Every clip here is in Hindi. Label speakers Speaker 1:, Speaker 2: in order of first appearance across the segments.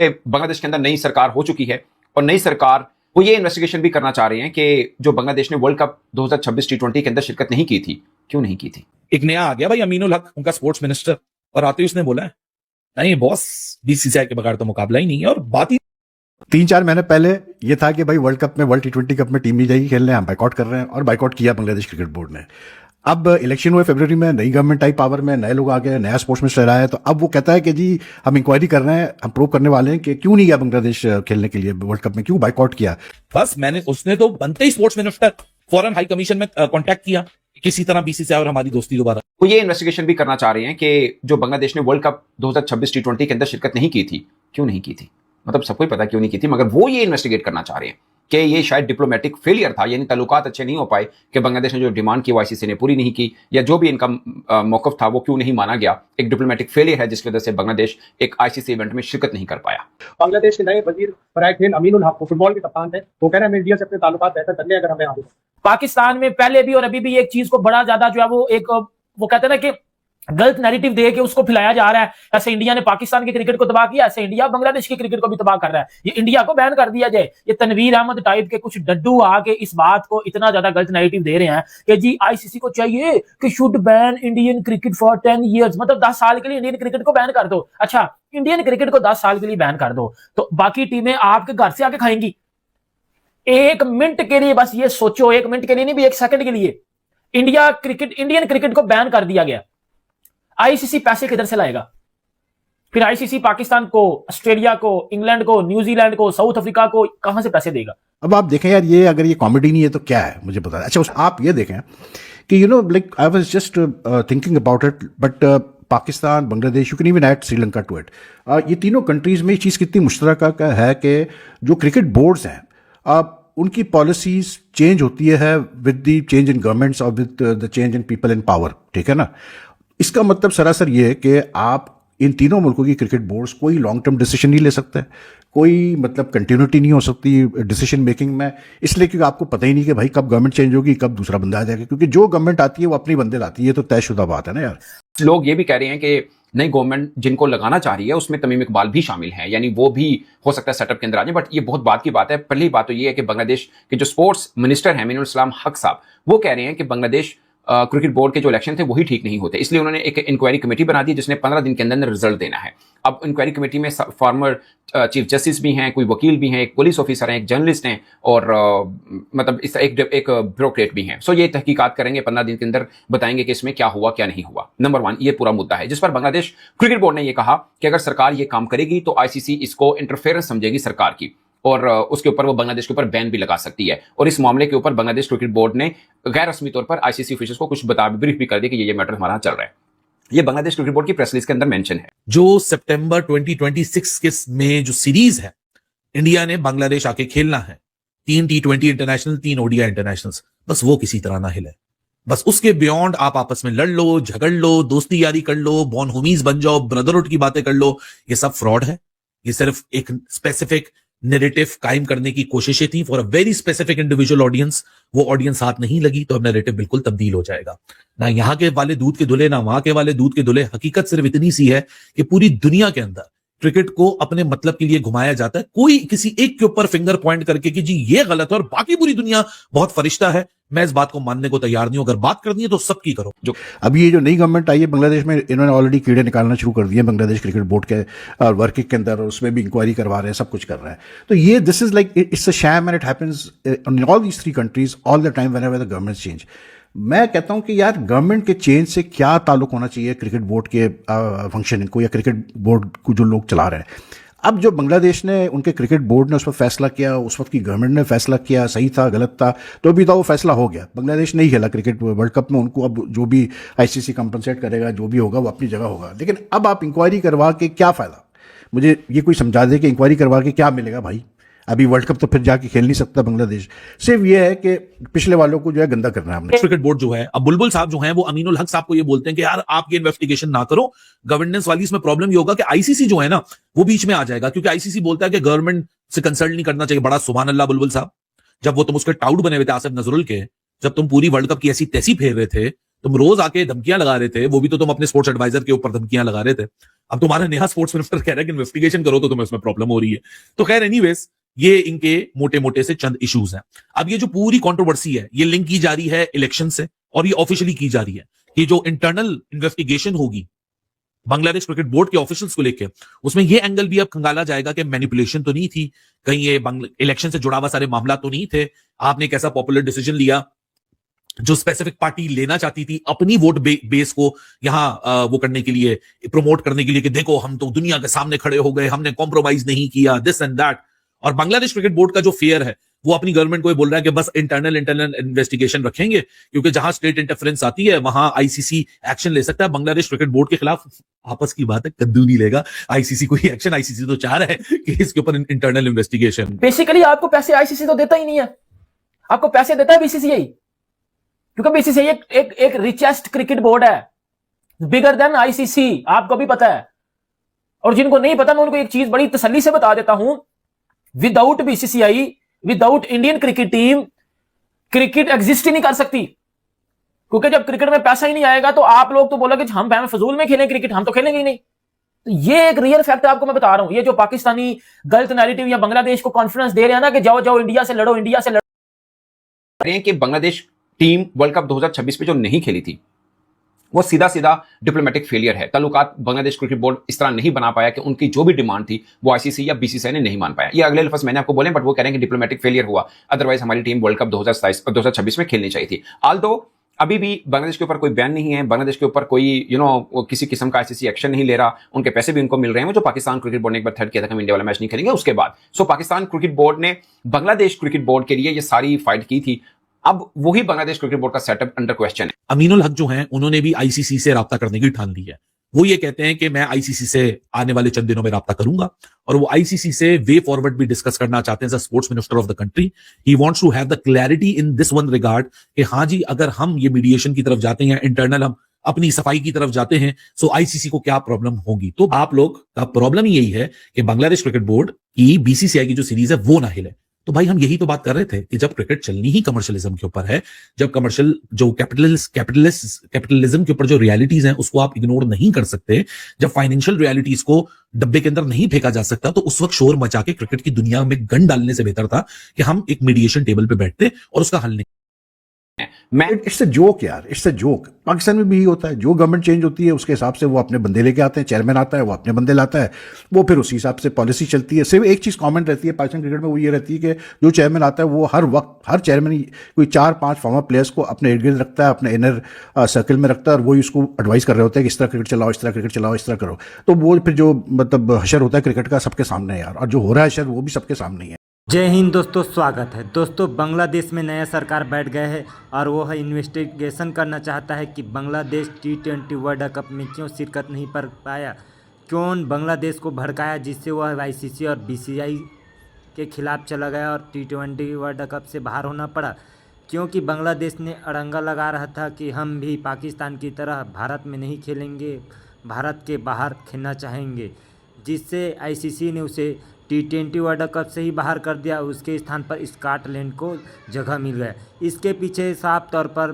Speaker 1: बांग्लादेश के अंदर नई सरकार हो चुकी है और नई सरकार वो ये इन्वेस्टिगेशन भी करना चाह रहे हैं कि जो बांग्लादेश ने वर्ल्ड कप 2026 टी20 के अंदर शिरकत नहीं की थी, क्यों नहीं की थी।
Speaker 2: एक नया आ गया भाई अमीनुल हक, उनका स्पोर्ट्स मिनिस्टर, और आते ही उसने बोला है नहीं बॉस, बीसीसीआई के बगैर तो मुकाबला ही नहीं है। और बात ही
Speaker 3: 3-4 महीने पहले ये था कि भाई वर्ल्ड कप में, वर्ल्ड टी20 कप में टीम नहीं जाएगी खेलने, हम बाइकआउट कर रहे हैं, और बाइकआउट किया बांग्लादेश क्रिकेट बोर्ड ने। अब इलेक्शन हुए फरवरी में, नई गवर्नमेंट आई पावर में, नए लोग आ गए, नया स्पोर्ट्स मिनिस्टर आया, तो अब वो कहता है कि जी हम इंक्वायरी कर रहे हैं, हम प्रूव करने वाले हैं कि क्यों नहीं गया बांग्लादेश खेलने के लिए वर्ल्ड कप में, क्यों बाइकआउट किया।
Speaker 2: बस उसने तो बनते ही sports minister foreign high commission में कांटेक्ट किया किसी तरह बीसीसीआई और हमारी दोस्ती दोबारा।
Speaker 1: वो ये इन्वेस्टिगेशन भी करना चाह रहे हैं कि जो बांग्लादेश ने वर्ल्ड कप 2026 टी20 के अंदर शिरकत नहीं की थी, क्यों नहीं की थी। मतलब सबको ही पता क्यों नहीं की थी, मगर वो ये इन्वेस्टिगेट करना चाह रहे हैं कि ये शायद डिप्लोमेटिक फेलियर था, यानी ताल्लुकात अच्छे नहीं हो पाए कि बांग्लादेश ने जो डिमांड की वो आईसीसी ने पूरी नहीं की, या जो भी इनका मौकफ था वो क्यों नहीं माना गया। एक डिप्लोमेटिक फेलियर है जिसकी वजह से बांग्लादेश एक आईसीसी इवेंट में शिरकत नहीं कर पाया।
Speaker 4: बांग्लादेश के नए वजीर बराए खेल अमीनुल हक फुटबॉल के कप्तान थे, वो कह रहे हैं इंडिया से अपने ताल्लुकात बेहतर करने अगर हमें आगे।
Speaker 5: पाकिस्तान में पहले भी और अभी भी एक चीज को बड़ा ज्यादा जो है वो कहते हैं ना कि गलत नैरेटिव दे के उसको फैलाया जा रहा है। ऐसे इंडिया ने पाकिस्तान के क्रिकेट को तबाह किया, ऐसे इंडिया बांग्लादेश के क्रिकेट को भी तबाह कर रहा है। ये इंडिया को बैन कर दिया जाए। ये तनवीर अहमद टाइप के कुछ डड्डू आके इस बात को इतना ज्यादा गलत नैरेटिव दे रहे हैं कि जी आईसीसी को चाहिए कि should ban Indian cricket for 10 years, मतलब 10 साल के लिए इंडियन क्रिकेट को बैन कर दो। अच्छा, इंडियन क्रिकेट को 10 साल के लिए बैन कर दो तो बाकी टीमें आपके घर से आके खाएंगी। एक मिनट के लिए बस ये सोचो, एक मिनट के लिए नहीं भी, एक सेकंड के लिए इंडियन क्रिकेट को बैन कर दिया गया। आईसीसी पैसे किधर से लाएगा? फिर आईसीसी पाकिस्तान को, ऑस्ट्रेलिया को, इंग्लैंड को, न्यूजीलैंड को, साउथ अफ्रीका को कहां से पैसे देगा?
Speaker 3: अब आप देखें यार, ये अगर ये कॉमेडी नहीं है तो क्या है, मुझे बता। अच्छा, आप ये देखें कि like I was just thinking about it, but Pakistan, Bangladesh, you can even add Sri Lanka to it. ये तीनों कंट्रीज में ये चीज़ कितनी मुश्तरका है कि जो क्रिकेट बोर्ड्स हैं, उनकी पॉलिसीज चेंज होती है with the change in governments और with the change in people in power, ठीक है ना। इसका मतलब सरासर ये है कि आप इन तीनों मुल्कों की क्रिकेट बोर्ड्स कोई लॉन्ग टर्म डिसीजन नहीं ले सकते, कोई मतलब कंटिन्यूटी नहीं हो सकती डिसीजन मेकिंग में, इसलिए क्योंकि आपको पता ही नहीं कि भाई कब गवर्नमेंट चेंज होगी, कब दूसरा बंदा आ जाएगा, क्योंकि जो गवर्नमेंट आती है वो अपनी बंदे लाती है, तो तयशुदा बात है ना यार।
Speaker 1: लोग ये भी कह रहे हैं कि नई गवर्नमेंट जिनको लगाना चाह रही है उसमें तमीम इकबाल भी शामिल हैं, यानी वो भी हो सकता है सेटअप के अंदर आ जाए। बट ये बहुत बात की बात है। पहली बात तो ये है कि बांग्लादेश के जो स्पोर्ट्स मिनिस्टर हैं अमीनुल इस्लाम हक साहब, वो कह रहे हैं कि बांग्लादेश क्रिकेट बोर्ड के जो इलेक्शन थे वही ठीक नहीं होते, इसलिए उन्होंने एक इंक्वायरी कमेटी बना दी जिसने 15 दिन के अंदर रिजल्ट देना है। अब इंक्वायरी कमेटी में फॉर्मर चीफ जस्टिस भी हैं, कोई वकील भी हैं, एक पुलिस ऑफिसर हैं, एक जर्नलिस्ट हैं और मतलब इस एक ब्यूरोक्रेट भी हैं। सो ये तहकीकात करेंगे, 15 दिन के अंदर बताएंगे कि इसमें क्या हुआ क्या नहीं हुआ। नंबर 1 ये पूरा मुद्दा है जिस पर बांग्लादेश क्रिकेट बोर्ड ने यह कहा कि अगर सरकार ये काम करेगी तो आईसीसी इसको इंटरफेरेंस समझेगी सरकार की, और उसके ऊपर वो बांग्लादेश के ऊपर बैन भी लगा सकती है। और इस मामले के ऊपर बांग्लादेश क्रिकेट बोर्ड ने गैर रस्मी तौर पर आईसीसी ऑफिसर्स को कुछ ब्रीफ भी कर दिया कि ये मैटर हमारा चल रहा है। ये बांग्लादेश क्रिकेट बोर्ड की प्रेस रिलीज के अंदर मेंशन है।
Speaker 2: जो सितंबर 2026 के में जो सीरीज है, इंडिया ने बांग्लादेश आके खेलना है, 3 T20 इंटरनेशनल, 3 ओडीआई इंटरनेशनल्स, बस वो किसी तरह ना हिले। बस उसके बियॉन्ड आप आपस में लड़ लो, झगड़ लो, दोस्ती यारी कर लो, बॉन होमीज बन जाओ, ब्रदरहुड की बातें कर लो, ये सब फ्रॉड है। ये सिर्फ एक स्पेसिफिक नैरेटिव कायम करने की कोशिशें थी for a very specific individual audience. वो ऑडियंस हाथ नहीं लगी तो अब नैरेटिव बिल्कुल तब्दील हो जाएगा। ना यहाँ के वाले दूध के दुल्हे, ना वहां के वाले दूध के दुल्हे। हकीकत सिर्फ इतनी सी है कि पूरी दुनिया के अंदर क्रिकेट को अपने मतलब के लिए घुमाया जाता है, कोई किसी एक के ऊपर फिंगर पॉइंट करके कि जी ये गलत है और बाकी पूरी दुनिया बहुत फरिश्ता है। मैं इस बात को मानने को तैयार नहीं हूं। अगर बात करनी है तो सबकी करो।
Speaker 3: जो अभी ये जो नई गवर्नमेंट आई है बांग्लादेश में, इन्होंने ऑलरेडी कीड़े निकालना शुरू कर दिए बांग्लादेश क्रिकेट बोर्ड के वर्किंग के अंदर, और उसमें भी इंक्वायरी करवा रहे हैं, सब कुछ कर रहे हैं। तो ये this is like it's a sham and it happens in all these 3 countries all the time whenever the government change. मैं कहता हूं कि यार गवर्नमेंट के चेंज से क्या ताल्लुक होना चाहिए क्रिकेट बोर्ड के फंक्शनिंग को या क्रिकेट बोर्ड को जो लोग चला रहे हैं। अब जो बांग्लादेश ने, उनके क्रिकेट बोर्ड ने उस पर फैसला किया, उस वक्त की गवर्नमेंट ने फैसला किया, सही था गलत था, तो अभी तो वो फैसला हो गया। बांग्लादेश नहीं खेला क्रिकेट वर्ल्ड कप में, उनको अब जो भी आईसीसी कंपनसेट करेगा, जो भी होगा वो अपनी जगह होगा। लेकिन अब आप इंक्वायरी करवा के क्या फ़ायदा? मुझे ये कोई समझा दे कि इंक्वायरी करवा के क्या मिलेगा भाई। अभी वर्ल्ड कप तो फिर जाके खेल नहीं सकता बांग्लादेश। सिर्फ ये है कि पिछले वालों को जो है गंदा करना है हमने।
Speaker 2: क्रिकेट बोर्ड जो है, अब बुलबुल साहब जो हैं वो अमीनुल हक साहब को ये बोलते हैं कि यार आप ये इन्वेस्टिगेशन ना करो, गवर्नेंस वाली इसमें प्रॉब्लम ये होगा कि आईसीसी जो है ना वो बीच में आ जाएगा, क्योंकि आईसीसी बोलता है कि गवर्नमेंट से कंसल्ट नहीं करना चाहिए। बड़ा सुभान अल्लाह बुलबुल साहब, जब वो तुम उसके टाउट बने हुए थे आसिफ नजरुल के, जब तुम पूरी वर्ल्ड कप की ऐसी तैसी फेर रहे थे, तुम रोज आके धमकियां लगा रहे थे, वो भी तो तुम अपने स्पोर्ट्स एडवाइजर के ऊपर धमकियां लगा रहे थे। अब तुम्हारा नया स्पोर्ट्स मिनिस्टर कह रहा है कि इन्वेस्टिगेशन करो, तो तुम्हें उसमें प्रॉब्लम हो रही है। तो खैर एनीवेज, ये इनके मोटे मोटे से चंद इश्यूज हैं। अब ये जो पूरी कंट्रोवर्सी है, ये लिंक की जा रही है इलेक्शन से, और ये ऑफिशियली की जा रही है कि जो इंटरनल इन्वेस्टिगेशन होगी बांग्लादेश क्रिकेट बोर्ड के ऑफिशियल्स को लेकर, उसमें ये एंगल भी अब खंगाला जाएगा कि मैनिपुलेशन तो नहीं थी, कहीं ये इलेक्शन से जुड़ा हुआ सारे मामला तो नहीं थे, आपने एक ऐसा पॉपुलर डिसीजन लिया जो स्पेसिफिक पार्टी लेना चाहती थी अपनी वोट बेस को यहां वो करने के लिए, प्रमोट करने के लिए कि देखो हम तो दुनिया के सामने खड़े हो गए, हमने कॉम्प्रोमाइज नहीं किया, दिस एंड दैट। और बांग्लादेश क्रिकेट बोर्ड का जो फेयर है, वो अपनी गवर्नमेंट को ये बोल रहा है कि बस इंटरनल इन्वेस्टिगेशन रखेंगे, क्योंकि जहां स्टेट इंटरफेरेंस आती है वहां आईसीसी एक्शन ले सकता है। बांग्लादेश क्रिकेट बोर्ड के खिलाफ आपस की बात है, कद्दू नहीं लेगा आईसीसी कोई एक्शन। आईसीसी तो चाह रहा है कि इसके ऊपर इंटरनल इन्वेस्टिगेशन।
Speaker 5: बेसिकली आपको पैसे आईसीसी तो देता ही नहीं है, आपको पैसे देता है बीसीसीआई, क्योंकि बीसीसीआई एक रिचेस्ट क्रिकेट बोर्ड है, बिगर देन आईसीसी, आपको भी पता है। और जिनको नहीं पता, मैं उनको एक चीज बड़ी तसल्ली से बता देता हूं, without BCCI, without Indian cricket team, cricket exist ही नहीं कर सकती। क्योंकि जब क्रिकेट में पैसा ही नहीं आएगा तो आप लोग तो बोलोगे हम फजूल में खेलें क्रिकेट, हम तो खेलेंगे ही नहीं। तो ये एक रियल फैक्ट आपको मैं बता रहा हूं। ये जो पाकिस्तानी गलत नैरेटिव या बांग्लादेश को कॉन्फिडेंस दे रहे हैं ना कि जाओ जाओ इंडिया से लड़ो, इंडिया से लड़ो,
Speaker 1: रहे हैं कि बांग्लादेश टीम वर्ल्ड कप 2026 में जो नहीं खेली थी, वो सीधा सीधा डिप्लोमेटिक फेलियर है। ताल्लुकात बांग्लादेश क्रिकेट बोर्ड इस तरह नहीं बना पाया कि उनकी जो भी डिमांड थी वो आईसीसी या बीसीसीआई ने नहीं मान पाया। ये अगले लफ्ज मैंने आपको बोले, बट वो कह रहे हैं कि डिप्लोमेटिक फेलियर हुआ, अदरवाइज हमारी टीम वर्ल्ड कप 2026 में खेलनी चाहिए थी। आल्दो अभी भी बांग्लादेश के ऊपर कोई बैन नहीं है, बांग्लादेश के ऊपर कोई किसी किस्म का आईसीसी एक्शन नहीं ले रहा, उनके पैसे भी उनको मिल रहे हैं। वो जो पाकिस्तान क्रिकेट बोर्ड ने एक बार थर्ड किया था कि हम इंडिया वाला मैच नहीं खेलेंगे, उसके बाद पाकिस्तान क्रिकेट बोर्ड ने बांग्लादेश क्रिकेट बोर्ड के लिए ये सारी फाइट की थी। अब वही बांग्लादेश क्रिकेट बोर्ड का सेटअप अंडर क्वेश्चन है।
Speaker 2: अमीनुल हक जो हैं, उन्होंने भी आईसीसी से राब्ता करने की ठान ली है। वो ये कहते हैं कि मैं आईसीसी से आने वाले चंद दिनों में राब्ता करूंगा, और वो आईसीसी से वे फॉरवर्ड भी डिस्कस करना चाहते हैं। Sports minister of the country, he wants to have the clarity in this one regard कि हाँ जी, अगर हम ये मीडिएशन की तरफ जाते हैं, इंटरनल हम अपनी सफाई की तरफ जाते हैं, सो आईसीसी को क्या प्रॉब्लम होगी। तो आप लोग का प्रॉब्लम यही है कि बांग्लादेश क्रिकेट बोर्ड की बीसीसीआई की जो सीरीज है वो ना हिले। तो भाई हम यही तो बात कर रहे थे कि जब क्रिकेट चलनी ही कमर्शियलिज्म के ऊपर है, जब कमर्शियल जो कैपिटलिज्म के ऊपर जो रियलिटीज हैं उसको आप इग्नोर नहीं कर सकते, जब फाइनेंशियल रियलिटीज को डब्बे के अंदर नहीं फेंका जा सकता, तो उस वक्त शोर मचा के क्रिकेट की दुनिया में गन डालने से बेहतर था कि हम एक मीडिएशन टेबल पे बैठते और उसका हल
Speaker 3: इट्स अ जोक यार, इट्स अ जोक। पाकिस्तान में भी यही होता है, जो गवर्नमेंट चेंज होती है उसके हिसाब से वो अपने बंदे लेके आते हैं, चेयरमैन आता है वो अपने बंदे लाता है, वो फिर उसी हिसाब से पॉलिसी चलती है। सिर्फ एक चीज़ कॉमन रहती है पाकिस्तान क्रिकेट में, वो ये रहती है कि जो चेयरमैन आता है वो हर वक्त, हर चेयरमैन कोई 4-5 फॉर्मर प्लेयर्स को अपने इर्द गिर्द रखता है, अपने इनर सर्कल में रखता है, और वही उसको एडवाइस कर रहे होते हैं कि इस तरह क्रिकेट चलाओ, इस तरह क्रिकेट चलाओ, इस तरह करो। तो वो फिर जो मतलब हशर होता है क्रिकेट का सबके सामने है यार, और जो हो रहा है हशर वो भी सबके सामने ही है।
Speaker 6: जय हिंद दोस्तों, स्वागत है दोस्तों। बांग्लादेश में नया सरकार बैठ गए है और वो है इन्वेस्टिगेशन करना चाहता है कि बांग्लादेश T20 वर्ल्ड कप में क्यों शिरकत नहीं कर पाया, क्यों बांग्लादेश को भड़काया, जिससे वह आईसीसी और बीसीसीआई के खिलाफ चला गया और T20 वर्ल्ड कप से बाहर होना पड़ा। क्योंकि बांग्लादेश ने अड़ंगा लगा रहा था कि हम भी पाकिस्तान की तरह भारत में नहीं खेलेंगे, भारत के बाहर खेलना चाहेंगे, जिससे आईसीसी ने उसे T20 वर्ल्ड कप से ही बाहर कर दिया। उसके स्थान पर स्कॉटलैंड को जगह मिल गया। इसके पीछे साफ तौर पर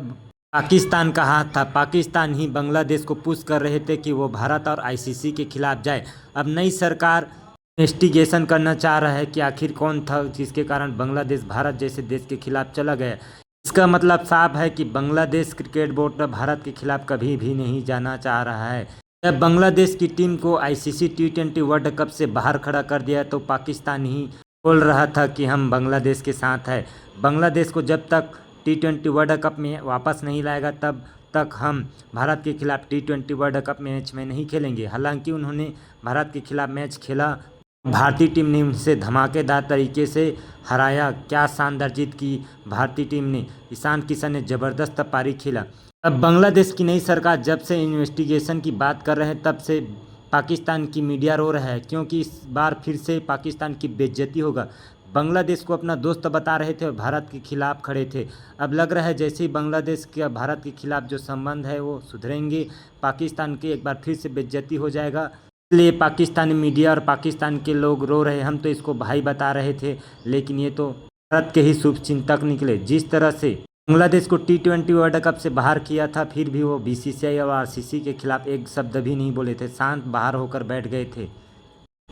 Speaker 6: पाकिस्तान का हाथ था। पाकिस्तान ही बांग्लादेश को पुश कर रहे थे कि वो भारत और आईसीसी के खिलाफ जाए। अब नई सरकार इन्वेस्टिगेशन करना चाह रहा है कि आखिर कौन था जिसके कारण बांग्लादेश भारत जैसे देश के खिलाफ चला गया। इसका मतलब साफ है कि बांग्लादेश क्रिकेट बोर्ड भारत के खिलाफ कभी भी नहीं जाना चाह रहा है। जब बांग्लादेश की टीम को आईसीसी T20 वर्ल्ड कप से बाहर खड़ा कर दिया तो पाकिस्तान ही बोल रहा था कि हम बांग्लादेश के साथ है। बांग्लादेश को जब तक T20 वर्ल्ड कप में वापस नहीं लाएगा तब तक हम भारत के खिलाफ T20 वर्ल्ड कप मैच में नहीं खेलेंगे। हालांकि उन्होंने भारत के खिलाफ मैच खेला, भारतीय टीम ने उनसे धमाकेदार तरीके से हराया। क्या शानदार जीत की भारतीय टीम ने। ईशान किशन ने ज़बरदस्त पारी खेला। अब बांग्लादेश की नई सरकार जब से इन्वेस्टिगेशन की बात कर रहे हैं तब से पाकिस्तान की मीडिया रो रहा है, क्योंकि इस बार फिर से पाकिस्तान की बेइज्जती होगा। बांग्लादेश को अपना दोस्त बता रहे थे और भारत के खिलाफ खड़े थे। अब लग रहा है जैसे ही बांग्लादेश के भारत के खिलाफ जो संबंध है वो सुधरेंगे, पाकिस्तान की एक बार फिर से बेइज्जती हो जाएगा। इसलिए पाकिस्तानी मीडिया और पाकिस्तान के लोग रो रहे। हम तो इसको भाई बता रहे थे, लेकिन ये तो भारत के ही शुभचिंतक निकले। जिस तरह से बांग्लादेश को T20 वर्ल्ड कप से बाहर किया था, फिर भी वो BCCI और RCC के खिलाफ एक शब्द भी नहीं बोले थे, शांत बाहर होकर बैठ गए थे।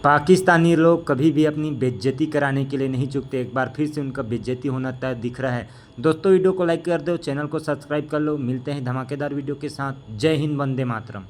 Speaker 6: पाकिस्तानी लोग कभी भी अपनी बेइज्जती कराने के लिए नहीं चूकते। एक बार फिर से उनका बेइज्जती होना तय दिख रहा है। दोस्तों वीडियो को लाइक कर दो, चैनल को सब्सक्राइब कर लो। मिलते हैं धमाकेदार वीडियो के साथ। जय हिंद, वंदे मातरम।